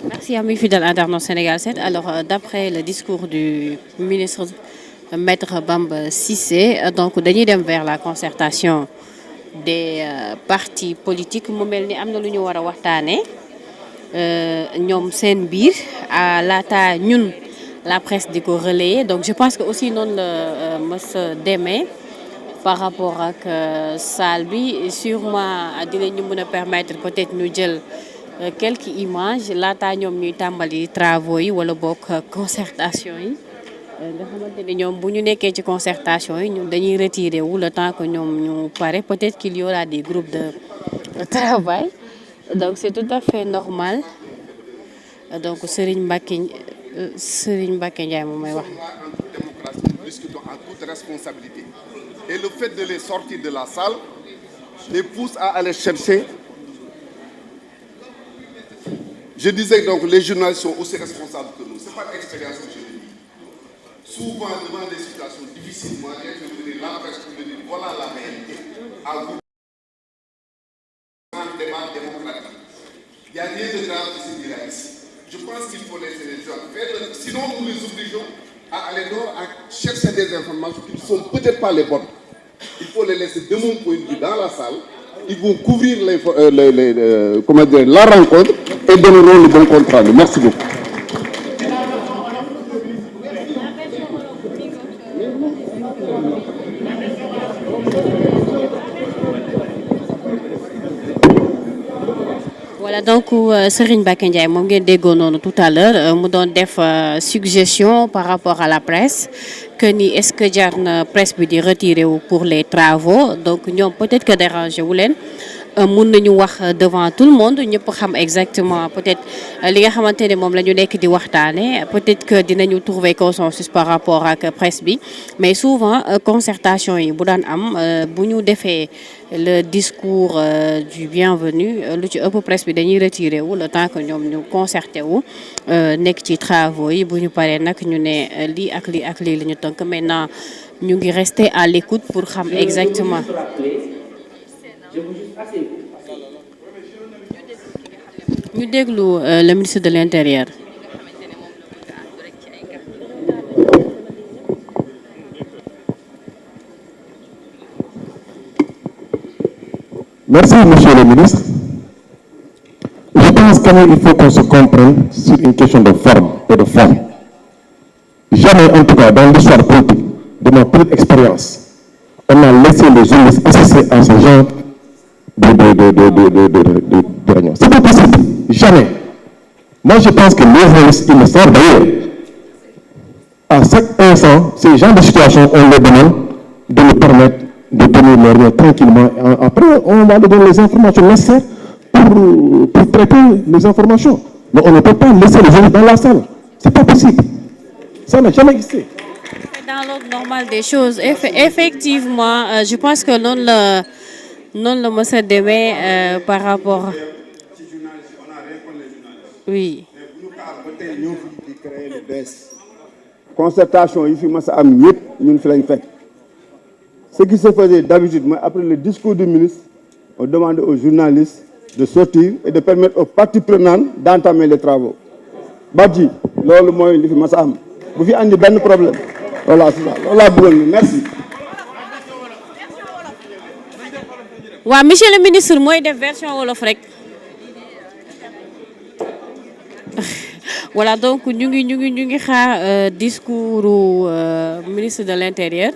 Merci amis fidèles internautes Sénégal 7. Alors d'après le discours du ministre Maître Bamba Cissé, donc dañuy dem vers la concertation des partis politiques mu mel ni am na lu ñu war a waxtaanee ñoom seen biir laata ñun la presse di ko relayer donc je pense que aussi noonu la mës a demee par rapport ak salle bi sûrement dinañu mën a permettre peut-être ñu jël quelques images laata ñoom ñuy tàmbali travaux yi wala bokk concertation yi nga xamante ne ñoom bu ñu nekkee ci concertation yi ñun dañuy retirer wu le temps que ñoom ñu pare peut-être qu'il y aura des groupes de travail donc c'est tout à fait normal donc Serigne Mbacké Ndiaye moom may wax. Nous discutons en toute responsabilité et le fait de les sortir de la salle les pousse à aller chercher. Je disais donc les journalistes sont aussi responsables que nous. C'est pas l'expérience que je le dis. Souvent devant des situations difficiles, moi je veux dire la presse pour dire voilà la réalité. À vous un débat démocratique. Il n'y a rien de grave qui se dira ici. Je pense qu'il faut laisser les gens faire. Sinon nous les obligeons à aller dehors à chercher des informations qui ne sont peut-être pas les bonnes. Il faut les laisser de mon point de vue dans la salle. Ils vont couvrir la rencontre et donneront le bon compte rendu. Merci beaucoup. Voilà donc Serigne Mbacké Ndiaye moom ngeen déggoon noonu tout à l'heure mu doon def suggestion par rapport à la presse que ni est-ce que jar na presse bi di retirer wu pour les travaux donc ñoom peut-être que déranger wu leen mun nañu wax devant tout le monde ñëpp xam exactement peut-être li nga xamante ne moom la ñu nekk di waxtaane peut-être que dinañu trouver consensus par rapport ak presse bi mais souvent concertation yi bu daan am bu ñu defee le discours du bienvenu lu ci ëpp presse bi dañuy retirer wu le temps que ñoom ñu concerté wu nekk ci travaux yi bu ñu paree nag ñu ne lii ak lii ak lii la ñu tënk maintenant ñu ngi rester à l'écoute pour xam exactement. ñu déglu le ministre de l'Intérieur. Merci, monsieur le ministre. Je pense qu'il faut qu'on se comprenne sur une question de forme et de forme. Jamais, en tout cas, dans l'histoire politique de ma petite expérience, on a laissé les journalistes assister à ce genre de réunion. C'est pas possible. Jamais. Moi, je pense que les journalistes, ils le savent d'ailleurs. À chaque instant, ces genres de situations, on leur demande de nous permettre de tenir leur réunion tranquillement. Après, on va leur donner les informations nécessaires pour traiter les informations. Mais on ne peut pas laisser les journalistes dans la salle. C'est pas possible. Ça n'a jamais existé. Dans l'ordre normal des choses, effectivement, je pense que non le mës a demee par rapport. Oui. Concertation yi fi mas a am yëpp ñun fi lañ fekk. Ce qui se faisait d'habitude mooy après le discours du ministre on demandait aux journalistes de sortir et de permettre aux parties prenantes d'entamer les travaux. Badji loolu mooy li fi mas a am bu fi andi benn problème voilà c'est ça loolu laa bëggoon merci. waaw monsieur le ministre mooy def version wolof rek. Voilà donc ñu ngi xaar discours ministre de l'Intérieur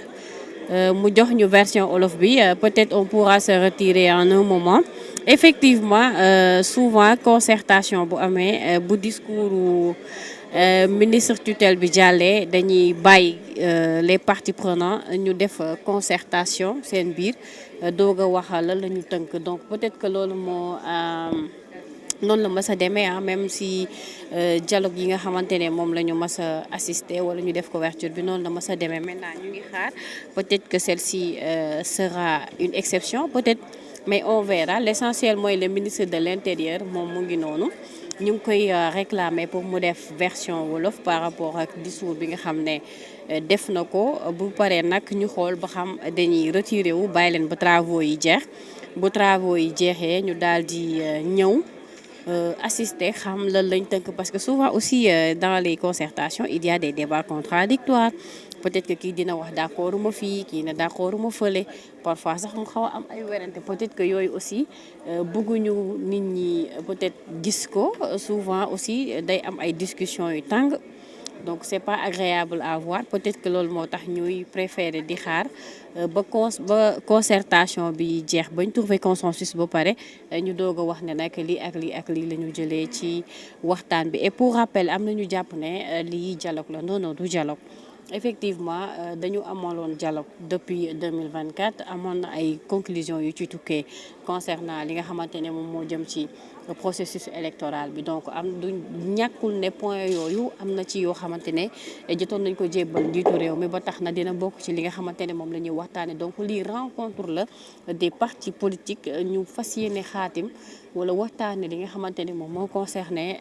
mu jox ñu version wolof bi peut-être on pourra se retirer en un moment effectivement souvent concertation bu amee bu discours ministre tutelle bi jàllee dañuy bàyyi les parties prenantes ñu def concertation seen biir doog a wax lan la ñu tënk donc peut-être que loolu moo noonu la mas a demee même si dialogue yi nga xamante ne moom la ñu mas a assister wala ñu def couverture bi noonu la mas a demee maintenant ñu ngi xaar peut-être que celle-ci sera une exception peut-être mais on verra l'essentiel mooy le ministre de l'Intérieur moom mu ngi noonu ñu ngi koy réclamer pour mu def version wolof par rapport ak discours bi nga xam ne def na ko bu paree nag ñu xool ba xam dañuy retirer wu bàyyi leen ba travaux yi jeex bu travaux yi jeexee ñu daal di ñëw assister xam lan lañ tënk parce que souvent aussi dans les concertations il y a des débats contradictoires peut-être que kii dina wax d'accorduma fii kii ne d'accorduma fële parfois sax mu xaw a am ay werante peut-être que yooyu aussi bëgguñu nit ñi peut-être gis ko souvent aussi day am ay discussions yu tàng donc c'est pas agréable à voir peut-être que loolu moo tax ñuy préférer di xaar ba concertation bi jeex bañ trouver consensus ba pare ñu doog a wax ne nag lii ak lii ak lii la ñu jëlee ci waxtaan bi et pour rappel am na ñu jàpp ne lii dialogue la non du dialogue effectivement dañu amaloon dialogue depuis 2024 amoon na ay conclusions yu ci tukkee concernant li nga xamante ne moom moo jëm ci processus électoral bi donc am du ñàkkul ne point yooyu am na ci yoo xamante ne jotoon nañ ko jébbal njiitu réew mi ba tax na dina bokk ci li nga xamante ne moom la ñuy waxtaane donc lii rencontre la des partis politiques ñu fas yéene xaatim wala waxtaane li nga xamante ne moom moo concerné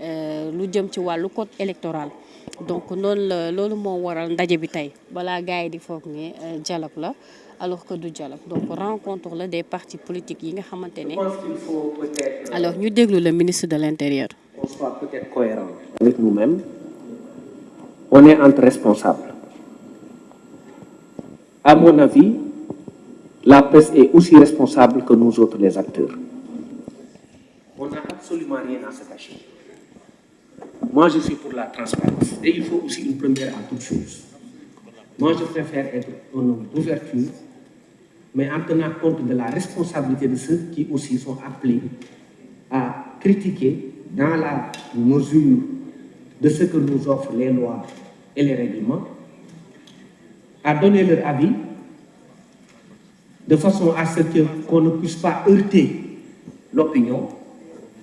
lu jëm ci wàllu code électoral donc noonu la loolu moo waral ndaje bi tey balaa gars yi di foog ne dialogue la alors que du dialogue donc rencontre la des partis politiques yi nga xamante ne. Je pense qu'il faut peut-être. Alors ñu déglu le ministre de l'Intérieur. On soit peut-être cohérent avec nous-mêmes. On est entre responsables. À mon avis, la presse est aussi responsable que nous autres les acteurs. On n'a absolument rien à se cacher. Moi, je suis pour la transparence. Et il faut aussi une première à toute chose. Moi, je préfère être un homme d'ouverture, mais en tenant compte de la responsabilité de ceux qui aussi sont appelés à critiquer dans la mesure de ce que nous offrent les lois et les règlements, à donner leur avis de façon à ce qu'on ne puisse pas heurter l'opinion.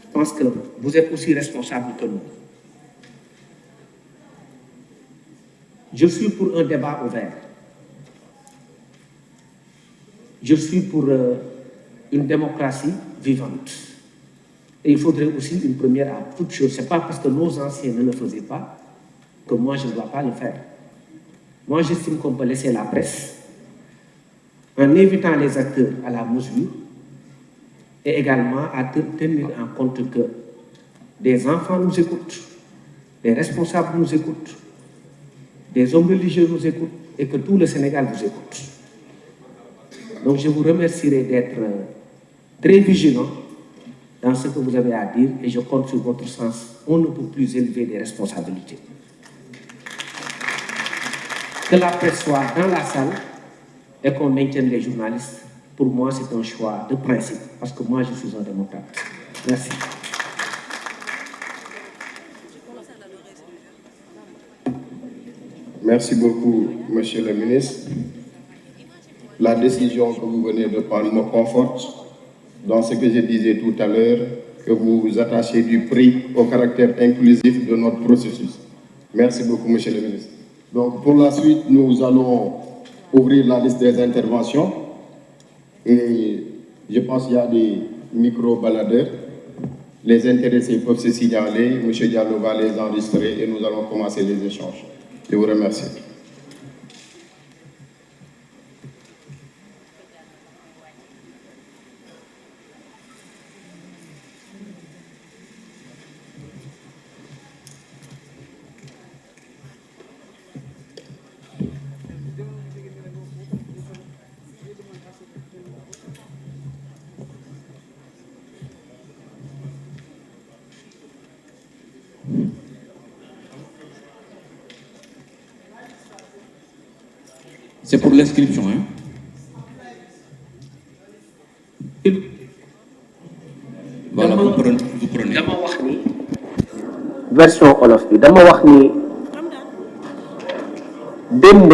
Je pense que vous êtes aussi responsable que nous. Je suis pour un débat ouvert. Je suis pour une démocratie vivante. Et il faudrait aussi une première à toute chose. Ce n'est pas parce que nos anciens ne le faisaient pas que moi je ne dois pas le faire. Moi j'estime qu'on peut laisser la presse en invitant les acteurs à la mesure et également à tenir en compte que des enfants nous écoutent, des responsables nous écoutent, des hommes religieux nous écoutent et que tout le Sénégal vous écoute. Donc je vous remercierai d'être très vigilant dans ce que vous avez à dire et je compte sur votre sens. On ne peut plus élever des responsabilités. Que la presse soit dans la salle et qu'on maintienne les journalistes, pour moi c'est un choix de principe parce que moi je suis un démocrate. Merci. Merci beaucoup, Monsieur le ministre. La décision que vous venez de prendre me conforte dans ce que je disais tout à l'heure, que vous attachez du prix au caractère inclusif de notre processus. Merci beaucoup, Monsieur le ministre. Donc, pour la suite, nous allons ouvrir la liste des interventions. Et je pense qu'il y a des micro-baladeurs. Les intéressés peuvent se signaler. Monsieur Diallo va les enregistrer et nous allons commencer les échanges. Je vous remercie. C'est pour l'inscription, hein? Voilà, vous prenez. dama wax ni version olof bi dama wax ni démb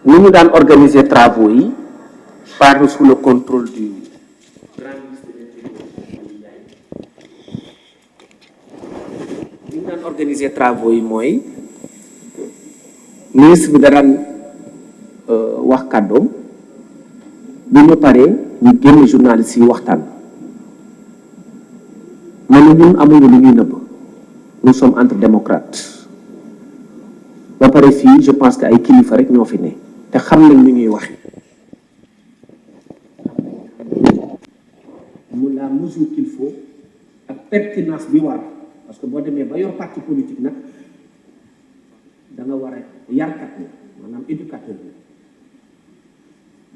ni ñu daan organiser travaux yi par sous le contrôle du grand ministre de l'Intérieur. Ni ñu daan organiser travaux yi mooy ministre bi da daan wax kàddoom bu ñu paree ñu génn journaliste yi waxtaan ma ne ñun amuñu lu ñuy nëbb nous sommes entre démocrates ba pare fii je pense que ay kilifa rek ñoo fi ne te xam nañ ñu ñuy waxe la mesure qu'il faut ak pertinence bi war parce que boo demee ba yor parti politique nag da nga war a yarkat la maanaam éducateur la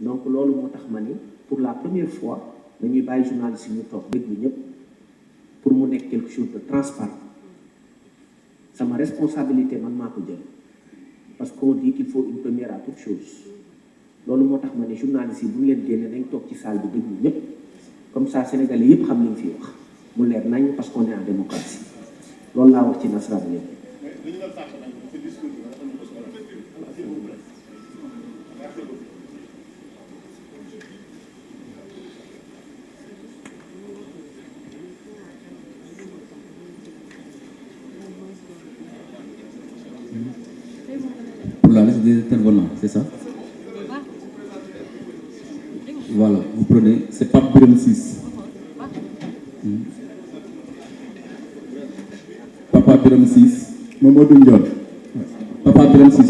donc loolu moo tax ma ni pour la première fois dañuy bàyyi journaliste yi ñu toog déglu ñëpp pour mu nekk quelque chose de transparent sama responsabilité man maa ko jël parce qu'on dit qu'il faut une première à toute chose loolu moo tax ma ne journaliste yi bu ñu leen génne nañ toog ci salle bi déglu ñëpp comme ça sénégalais yëpp xam li ñu fi wax mu leer nañ parce qu'on est en démocratie loolu laa wax ci nasaraan léegi. Pour la liste des intervenants, c'est ça? Voilà, vous prenez, c'est Pape Birame 6. Papa Birame 6. Mamadou Ndione. Papa Birame 6.